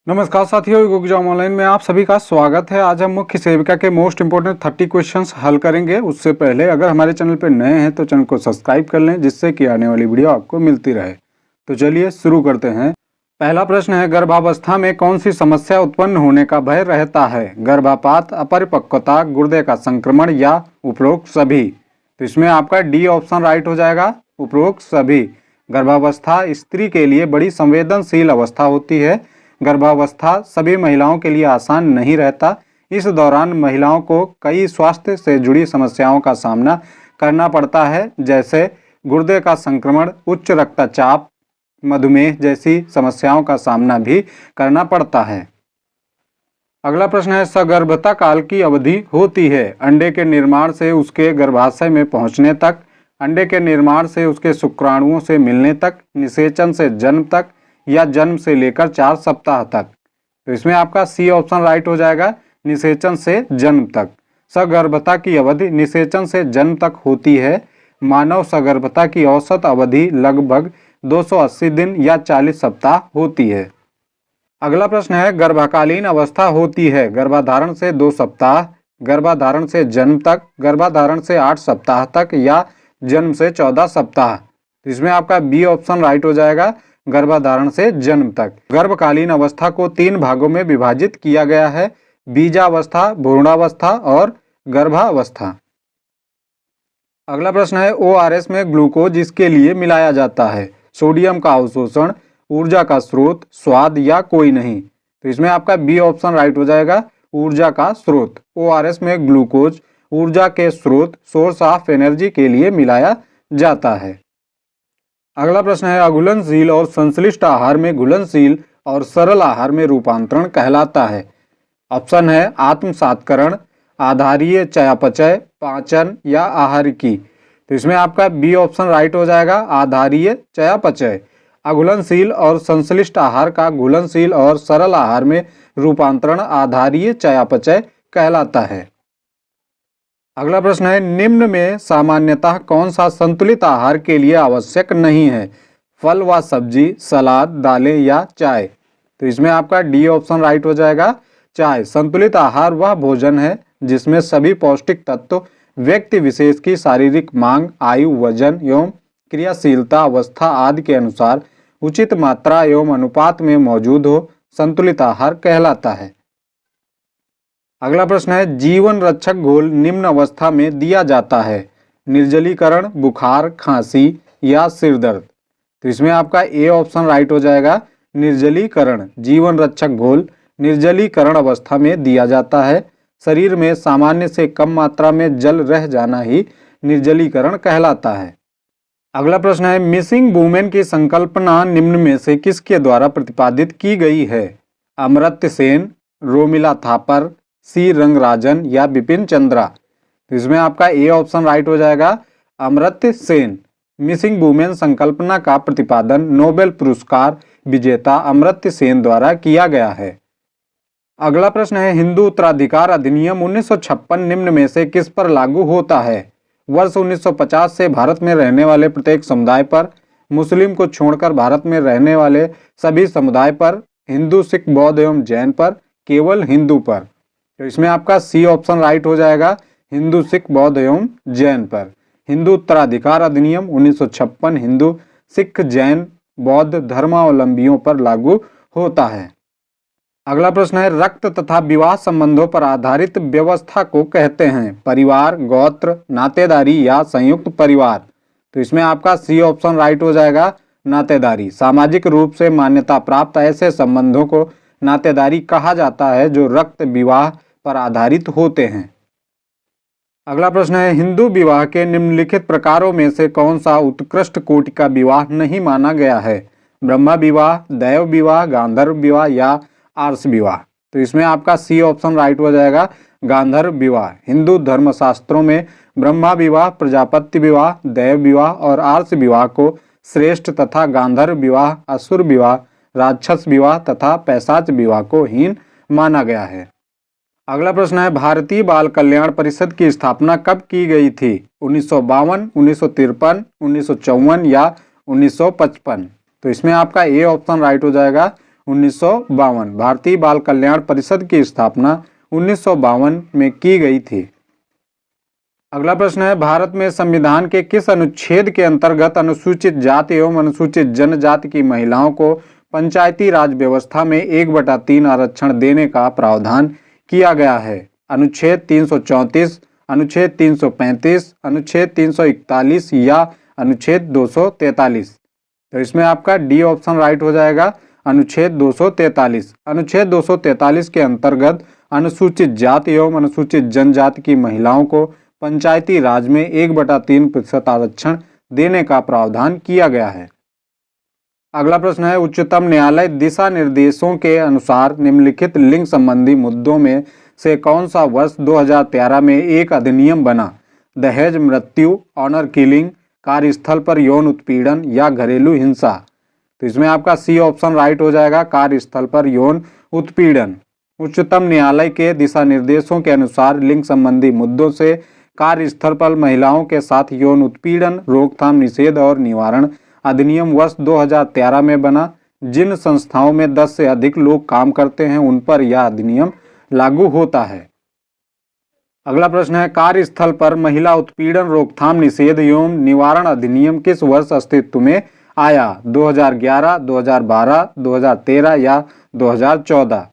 नमस्कार साथियों, exam online में आप सभी का स्वागत है। आज हम मुख्य सेविका के मोस्ट इंपोर्टेंट 30 क्वेश्चंस हल करेंगे। उससे पहले अगर हमारे चैनल पर नए हैं तो चैनल को सब्सक्राइब कर लें, जिससे कि आने वाली वीडियो आपको मिलती रहे। तो चलिए शुरू करते हैं। पहला प्रश्न है, गर्भावस्था में कौन सी समस्या उत्पन्न होने का भय रहता है? गर्भपात, अपरिपक्वता, गुर्दे का संक्रमण या उपरोक्त सभी? तो इसमें आपका डी ऑप्शन राइट हो जाएगा, उपरोक्त सभी। गर्भावस्था स्त्री के लिए बड़ी संवेदनशील अवस्था होती है। गर्भावस्था सभी महिलाओं के लिए आसान नहीं रहता। इस दौरान महिलाओं को कई स्वास्थ्य से जुड़ी समस्याओं का सामना करना पड़ता है, जैसे गुर्दे का संक्रमण, उच्च रक्तचाप, मधुमेह जैसी समस्याओं का सामना भी करना पड़ता है। अगला प्रश्न है, सगर्भता काल की अवधि होती है अंडे के निर्माण से उसके गर्भाशय में पहुंचने तक, अंडे के निर्माण से उसके शुक्राणुओं से मिलने तक, निषेचन से जन्म तक या जन्म से लेकर 4 सप्ताह तक। तो इसमें आपका सी ऑप्शन राइट हो जाएगा, निषेचन से जन्म तक। सगर्भता की अवधि निषेचन से जन्म तक होती है। मानव सगर्भता की औसत अवधि लगभग 280 दिन या 40 सप्ताह होती है। अगला प्रश्न है, गर्भकालीन अवस्था होती है गर्भाधारण से 2 सप्ताह, गर्भाधारण से जन्म तक, गर्भाधारण से 8 सप्ताह तक या जन्म से 14 सप्ताह। तो इसमें आपका बी ऑप्शन राइट हो जाएगा, गर्भाधारण से जन्म तक। गर्भकालीन अवस्था को 3 भागों में विभाजित किया गया है, बीजावस्था, भ्रूणावस्था और गर्भावस्था। अगला प्रश्न है, ओआरएस में ग्लूकोज इसके लिए मिलाया जाता है? सोडियम का अवशोषण, ऊर्जा का स्रोत, स्वाद या कोई नहीं? तो इसमें आपका बी ऑप्शन राइट हो जाएगा, ऊर्जा का स्रोत। ओआरएस में ग्लूकोज ऊर्जा के स्रोत, सोर्स ऑफ एनर्जी के लिए मिलाया जाता है। अगला प्रश्न है, अघुलनशील और संश्लिष्ट आहार में घुलनशील और सरल आहार में रूपांतरण कहलाता है? ऑप्शन है आत्मसात्करण, आधारीय चयापचय, पाचन या आहारिकी। तो इसमें आपका बी ऑप्शन राइट हो जाएगा, आधारीय चयापचय। अघुलनशील और संश्लिष्ट आहार का घुलनशील और सरल आहार में रूपांतरण आधारीय चयापचय कहलाता है। अगला प्रश्न है, निम्न में सामान्यतः कौन सा संतुलित आहार के लिए आवश्यक नहीं है? फल व सब्जी, सलाद, दालें या चाय? तो इसमें आपका डी ऑप्शन राइट हो जाएगा, चाय। संतुलित आहार वह भोजन है जिसमें सभी पौष्टिक तत्व व्यक्ति विशेष की शारीरिक मांग, आयु, वजन एवं क्रियाशीलता अवस्था आदि के अनुसार उचित मात्रा एवं अनुपात में मौजूद हो, संतुलित आहार कहलाता है। अगला प्रश्न है, जीवन रक्षक घोल निम्न अवस्था में दिया जाता है? निर्जलीकरण, बुखार, खांसी या सिर दर्द? तो इसमें आपका ए ऑप्शन राइट हो जाएगा, निर्जलीकरण। जीवन रक्षक घोल निर्जलीकरण अवस्था में दिया जाता है। शरीर में सामान्य से कम मात्रा में जल रह जाना ही निर्जलीकरण कहलाता है। अगला प्रश्न है, मिसिंग वुमेन की संकल्पना निम्न में से किसके द्वारा प्रतिपादित की गई है? अमर्त्य सेन, रोमिला थापर, सी रंगराजन या बिपिन चंद्रा? तो इसमें आपका ए ऑप्शन राइट हो जाएगा, अमर्त्य सेन। मिसिंग वुमेन संकल्पना का प्रतिपादन नोबेल पुरस्कार विजेता अमर्त्य सेन द्वारा किया गया है। अगला प्रश्न है, हिंदू उत्तराधिकार अधिनियम 1956 निम्न में से किस पर लागू होता है? वर्ष 1950 से भारत में रहने वाले प्रत्येक समुदाय पर, मुस्लिम को छोड़कर भारत में रहने वाले सभी समुदाय पर, हिंदू, सिख, बौद्ध एवं जैन पर, केवल हिंदू पर? तो इसमें आपका सी ऑप्शन राइट हो जाएगा, हिंदू, सिख, बौद्ध एवं जैन पर। हिंदू उत्तराधिकार अधिनियम 1956 हिंदू, सिख, जैन, बौद्ध धर्मावलंबियों पर लागू होता है। अगला प्रश्न है, रक्त तथा विवाह संबंधों पर आधारित व्यवस्था को कहते हैं? परिवार, गोत्र, नातेदारी या संयुक्त परिवार? तो इसमें आपका सी ऑप्शन राइट हो जाएगा, नातेदारी। सामाजिक रूप से मान्यता प्राप्त ऐसे संबंधों को नातेदारी कहा जाता है जो रक्त विवाह पर आधारित होते हैं। अगला प्रश्न है, हिंदू विवाह के निम्नलिखित प्रकारों में से कौन सा उत्कृष्ट कोटि का विवाह नहीं माना गया है? ब्रह्म विवाह, दैव विवाह, गांधर्व विवाह या आर्ष विवाह? तो इसमें आपका सी ऑप्शन राइट हो जाएगा, गांधर्व विवाह। हिंदू धर्मशास्त्रों में ब्रह्मा विवाह, प्रजापति विवाह, दैव विवाह और आर्ष विवाह को श्रेष्ठ तथा गांधर्व विवाह, असुर विवाह, राक्षस विवाह तथा पैशाच विवाह को हीन माना गया है। अगला प्रश्न है, भारतीय बाल कल्याण परिषद की स्थापना कब की गई थी? 1952, 1953, 1954 या 1955? तो इसमें आपका ए ऑप्शन राइट हो जाएगा, 1952। भारतीय बाल कल्याण परिषद की स्थापना 1952 में की गई थी। अगला प्रश्न है, भारत में संविधान के किस अनुच्छेद के अंतर्गत अनुसूचित जाति एवं अनुसूचित जनजाति की महिलाओं को पंचायती राज व्यवस्था में 1/3 आरक्षण देने का प्रावधान किया गया है? अनुच्छेद 334, अनुच्छेद 335, अनुच्छेद 341 या अनुच्छेद 243? तो इसमें आपका डी ऑप्शन राइट हो जाएगा, अनुच्छेद 243। अनुच्छेद 243 के अंतर्गत अनुसूचित जाति एवं अनुसूचित जनजाति की महिलाओं को पंचायती राज में 1/3% आरक्षण देने का प्रावधान किया गया है। अगला प्रश्न है, उच्चतम न्यायालय दिशा निर्देशों के अनुसार निम्नलिखित लिंग संबंधी मुद्दों में से कौन सा वर्ष 2013 में एक अधिनियम बना? दहेज, मृत्यु, ऑनर किलिंग, कार्यस्थल पर यौन उत्पीड़न या घरेलू हिंसा? तो इसमें आपका सी ऑप्शन राइट हो जाएगा, कार्यस्थल पर यौन उत्पीड़न। उच्चतम न्यायालय के दिशा निर्देशों के अनुसार लिंग संबंधी मुद्दों से कार्यस्थल पर महिलाओं के साथ यौन उत्पीड़न रोकथाम, निषेध और निवारण अधिनियम वर्ष 2013 में बना। जिन संस्थाओं में 10 से अधिक लोग काम करते हैं उन पर यह अधिनियम लागू होता है। अगला प्रश्न है, कार्यस्थल पर महिला उत्पीड़न रोकथाम, निषेध एवं निवारण अधिनियम किस वर्ष अस्तित्व में आया? 2011, 2012, 2013 या 2014?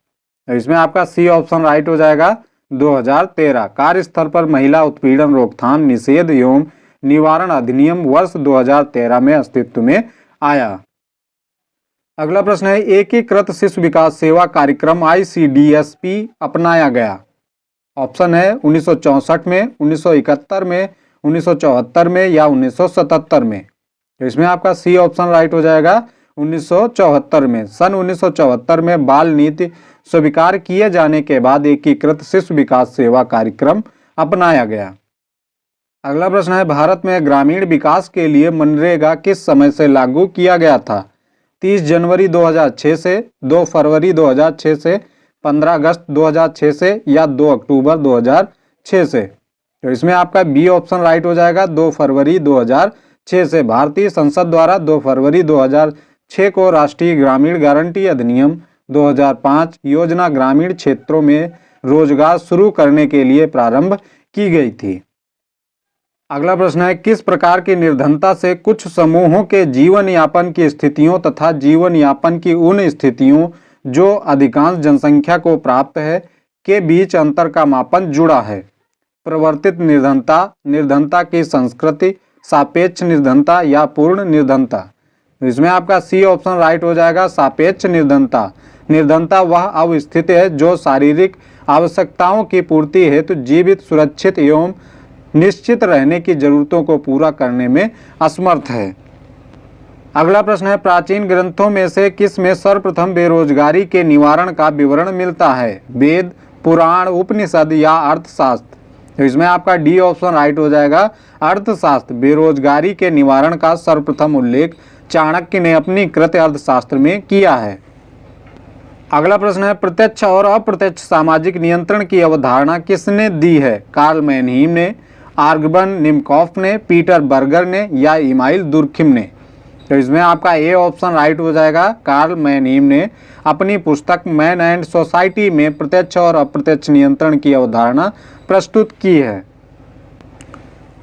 इसमें आपका सी ऑप्शन राइट हो जाएगा, 2013। कार्यस्थल पर महिला उत्पीड़न रोकथाम, निषेध एवं निवारण अधिनियम वर्ष 2013 में अस्तित्व में आया। अगला प्रश्न है, एकीकृत शिशु विकास सेवा कार्यक्रम ICDSP अपनाया गया? ऑप्शन है 1964 में, 1971 में, 1974 में या 1977 में? तो इसमें आपका सी ऑप्शन राइट हो जाएगा, 1974 में। सन 1974 में बाल नीति स्वीकार किए जाने के बाद एकीकृत शिशु विकास सेवा कार्यक्रम अपनाया गया। अगला प्रश्न है, भारत में ग्रामीण विकास के लिए मनरेगा किस समय से लागू किया गया था? 30 जनवरी 2006 से, 2 फरवरी 2006 से, 15 अगस्त 2006 से या 2 अक्टूबर 2006 से? तो इसमें आपका बी ऑप्शन राइट हो जाएगा, 2 फरवरी 2006 से। भारतीय संसद द्वारा 2 फरवरी 2006 को राष्ट्रीय ग्रामीण गारंटी अधिनियम 2005 योजना ग्रामीण क्षेत्रों में रोजगार शुरू करने के लिए प्रारंभ की गई थी। अगला प्रश्न है, किस प्रकार की निर्धनता से कुछ समूहों के जीवन यापन की स्थितियों तथा जीवन यापन की उन स्थितियों जो अधिकांश जनसंख्या को प्राप्त है के बीच अंतर का मापन जुड़ा है? प्रवर्तित निर्धनता, निर्धनता की संस्कृति, सापेक्ष निर्धनता या पूर्ण निर्धनता? इसमें आपका सी ऑप्शन राइट हो जाएगा, सापेक्ष निर्धनता। निर्धनता वह अवस्थिति है जो शारीरिक आवश्यकताओं की पूर्ति हेतु जीवित, सुरक्षित एवं निश्चित रहने की जरूरतों को पूरा करने में असमर्थ है। अगला प्रश्न है, प्राचीन ग्रंथों में से किस में सर्वप्रथम बेरोजगारी के निवारण का विवरण मिलता है? वेद, पुराण, उपनिषद या अर्थशास्त्र? तो इसमें आपका डी ऑप्शन राइट हो जाएगा, अर्थशास्त्र। बेरोजगारी के निवारण का सर्वप्रथम उल्लेख चाणक्य ने अपनी कृत अर्थशास्त्र में किया है। अगला प्रश्न है, प्रत्यक्ष और अप्रत्यक्ष सामाजिक नियंत्रण की अवधारणा किसने दी है? कार्ल मैनहीम ने, आर्गबन निमकॉफ ने, पीटर बर्गर ने या इमाइल दुर्खिम ने? तो इसमें आपका ए ऑप्शन राइट हो जाएगा, कार्ल मैनहीम ने अपनी पुस्तक मैन एंड सोसाइटी में प्रत्यक्ष और अप्रत्यक्ष नियंत्रण की अवधारणा प्रस्तुत की है।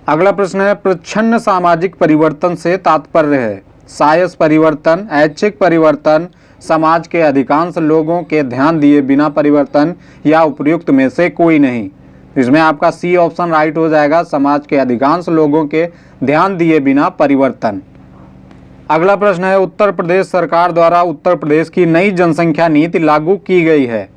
अगला प्रश्न है, प्रच्छन्न सामाजिक परिवर्तन से तात्पर्य है? सायस परिवर्तन, ऐच्छिक परिवर्तन, समाज के अधिकांश लोगों के ध्यान दिए बिना परिवर्तन या उपयुक्त में से कोई नहीं? इसमें आपका सी ऑप्शन राइट हो जाएगा, समाज के अधिकांश लोगों के ध्यान दिए बिना परिवर्तन। अगला प्रश्न है, उत्तर प्रदेश सरकार द्वारा उत्तर प्रदेश की नई जनसंख्या नीति लागू की गई है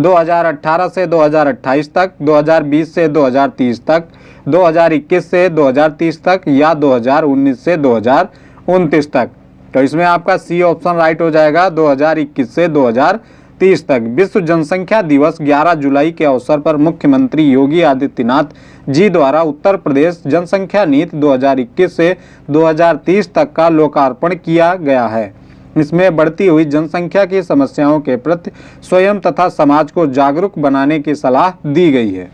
2018 से 2028 तक, 2020 से 2030 तक, 2021 से 2030 तक या 2019 से 2029 तक? तो इसमें आपका सी ऑप्शन राइट हो जाएगा, 2021 से 2030 तक। विश्व जनसंख्या दिवस 11 जुलाई के अवसर पर मुख्यमंत्री योगी आदित्यनाथ जी द्वारा उत्तर प्रदेश जनसंख्या नीति 2021 से 2030 तक का लोकार्पण किया गया है। इसमें बढ़ती हुई जनसंख्या की समस्याओं के प्रति स्वयं तथा समाज को जागरूक बनाने की सलाह दी गई है।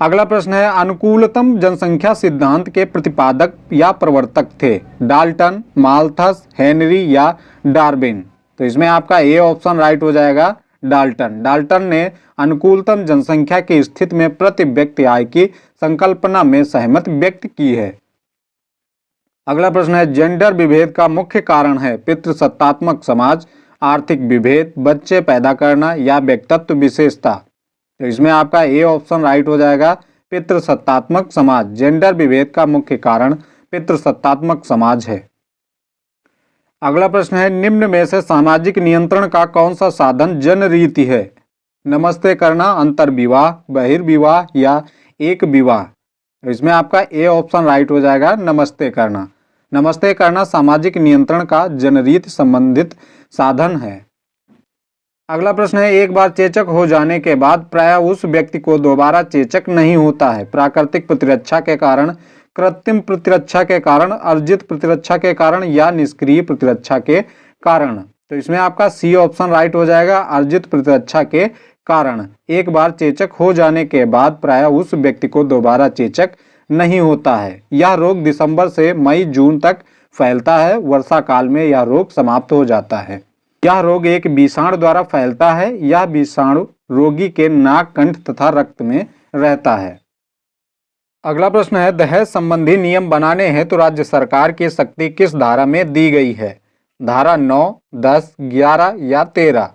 अगला प्रश्न है, अनुकूलतम जनसंख्या सिद्धांत के प्रतिपादक या प्रवर्तक थे? डाल्टन, माल्थस, हेनरी या डार्विन? तो इसमें आपका ए ऑप्शन राइट हो जाएगा, डाल्टन। डाल्टन ने अनुकूलतम जनसंख्या की स्थिति में प्रति व्यक्ति आय की संकल्पना में सहमति व्यक्त की है। अगला प्रश्न है, जेंडर विभेद का मुख्य कारण है पितृसत्तात्मक समाज, आर्थिक विभेद, बच्चे पैदा करना या व्यक्तित्व विशेषता। तो इसमें आपका ए ऑप्शन राइट हो जाएगा, पितृसत्तात्मक समाज। जेंडर विभेद का मुख्य कारण पितृसत्तात्मक समाज है। अगला प्रश्न है, निम्न में से सामाजिक नियंत्रण का कौन सा साधन जनरीति है? नमस्ते करना, अंतर्विवाह, बहिर्विवाह या एक विवाह। तो इसमें आपका ए ऑप्शन राइट हो जाएगा, नमस्ते करना। नमस्ते करना सामाजिक नियंत्रण का जनरीति संबंधित साधन है। अगला प्रश्न है, एक बार चेचक हो जाने के बाद प्रायः उस व्यक्ति को दोबारा चेचक नहीं होता है। प्राकृतिक प्रतिरक्षा के कारण, कृत्रिम प्रतिरक्षा के कारण, अर्जित प्रतिरक्षा के कारण या निष्क्रिय प्रतिरक्षा के कारण। तो इसमें आपका सी ऑप्शन राइट हो जाएगा, अर्जित प्रतिरक्षा के कारण। एक बार चेचक हो जाने के बाद प्रायः उस व्यक्ति को दोबारा चेचक नहीं होता है। यह रोग दिसंबर से मई जून तक फैलता है। वर्षा काल में यह रोग समाप्त हो जाता है। यह रोग एक विषाणु द्वारा फैलता है। यह विषाणु रोगी के नाक, कंठ तथा रक्त में रहता है। अगला प्रश्न है, दहेज संबंधी नियम बनाने हेतु राज्य सरकार की शक्ति किस धारा में दी गई है? धारा 9, 10, 11 या 13।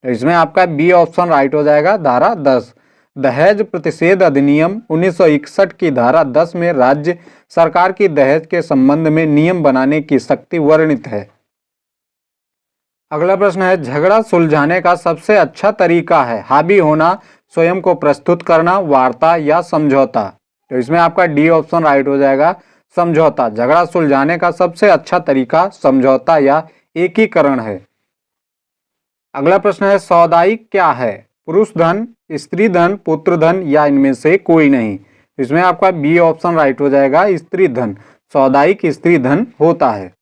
तो इसमें आपका बी ऑप्शन राइट हो जाएगा, धारा 10। दहेज प्रतिषेध अधिनियम 1961 की धारा 10 में राज्य सरकार की दहेज के संबंध में नियम बनाने की शक्ति वर्णित है। अगला प्रश्न है, झगड़ा सुलझाने का सबसे अच्छा तरीका है हावी होना, स्वयं को प्रस्तुत करना, वार्ता या समझौता। तो इसमें आपका डी ऑप्शन राइट हो जाएगा, समझौता। झगड़ा सुलझाने का सबसे अच्छा तरीका समझौता या एकीकरण है। अगला प्रश्न है, सौदाई क्या है? पुरुष धन, स्त्री धन, पुत्र धन या इनमें से कोई नहीं। इसमें आपका बी ऑप्शन राइट हो जाएगा, स्त्री धन। सौदाई स्त्री धन होता है।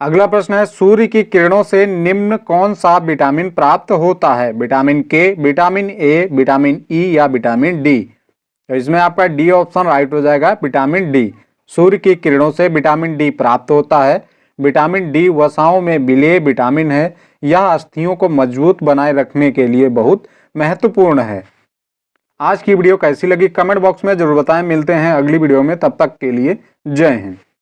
अगला प्रश्न है, सूर्य की किरणों से निम्न कौन सा विटामिन प्राप्त होता है? विटामिन के, विटामिन ए, विटामिन ई या विटामिन डी। तो इसमें आपका डी ऑप्शन राइट हो जाएगा, विटामिन डी। सूर्य की किरणों से विटामिन डी प्राप्त होता है। विटामिन डी वसाओं में विलेय विटामिन है। यह अस्थियों को मजबूत बनाए रखने के लिए बहुत महत्वपूर्ण है। आज की वीडियो कैसी लगी कमेंट बॉक्स में जरूर बताएं। मिलते हैं अगली वीडियो में, तब तक के लिए जय हिंद।